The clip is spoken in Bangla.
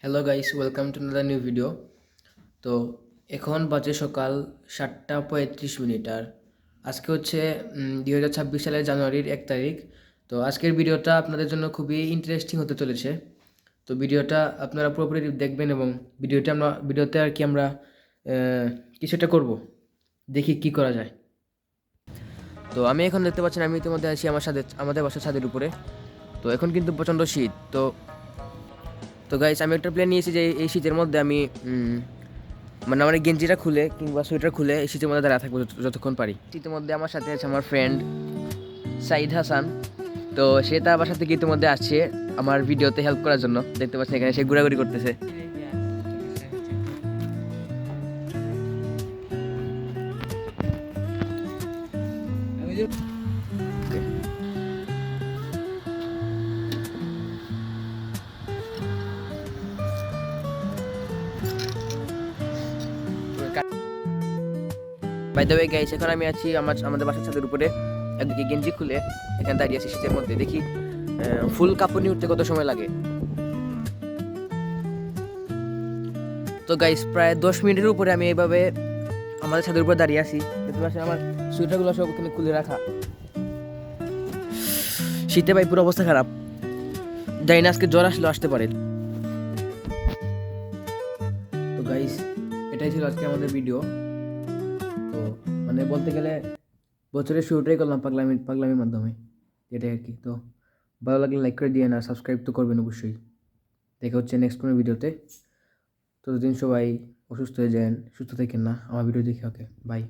Hello guys, welcome to another new video. তো এখন বাজে সকাল 7:35 আর আজকে হচ্ছে 2026 সালের জানুয়ারির 1 তারিখ। তো আজকের ভিডিওটা আপনাদের জন্য খুবই ইন্টারেস্টিং হতে চলেছে। তো ভিডিওটা আপনারা পুরোপুরি দেখবেন এবং ভিডিওতে আর কি আমরা কিছুটা করব, দেখি কি করা যায়। তো আমি এখন দেখতে পাচ্ছেন আমি ইতিমধ্যে আছি আমাদের বাসার ছাদের উপরে। তো এখন কিন্তু প্রচণ্ড শীত। তো গাইস, আমি একটা প্ল্যান নিয়েছি যে এই শীতের মধ্যে আমি মানে আমার এই গেঞ্জিটা খুলে কিংবা সোয়েটার খুলে এই শীতের মধ্যে দাঁড়া থাকবো যতক্ষণ পারি। শীতের মধ্যে আমার সাথে আছে আমার ফ্রেন্ড সাইদ হাসান। তো সে তার বাসা থেকে ইতিমধ্যে আসছে আমার ভিডিওতে হেল্প করার জন্য। দেখতে পাচ্ছেন এখানে সে ঘোরাঘুরি করতেছে। বাই দ্য ওয়ে গাইস, এখন আমি আছি আমাদের বাসার ছাদের উপরে, একদিকে গেঞ্জি খুলে এখানে দাঁড়িয়ে আছি শীতের মধ্যে। দেখি ফুল কাপড় নিয়ে উঠতে কত সময় লাগে। তো গাইস, প্রায় 10 মিনিটের উপরে আমি এইভাবে আমাদের ছাদের উপরে দাঁড়িয়ে আছি। দেখতে পাচ্ছেন আমার সোয়েটারগুলো সব ওখানে খুলে রাখা। শীতে ভাই পুরো অবস্থা খারাপ, জানি না আজকে জ্বর আসলেও আসতে পারে। তো গাইস, এটাই ছিল আজকে আমাদের ভিডিও। তো মানে বলতে গেলে বছরের শুরুটাই করলাম পাগলামির মাধ্যমে, এটাই আর কি। তো ভালো লাগলে লাইক করে দিয়ে না, সাবস্ক্রাইব তো করবেন অবশ্যই। দেখা হচ্ছে নেক্সট কোনো ভিডিওতে। ততদিন সবাই অসুস্থ হয়ে যান, সুস্থ থাকেন না, আমার ভিডিও দেখে। ওকে, বাই।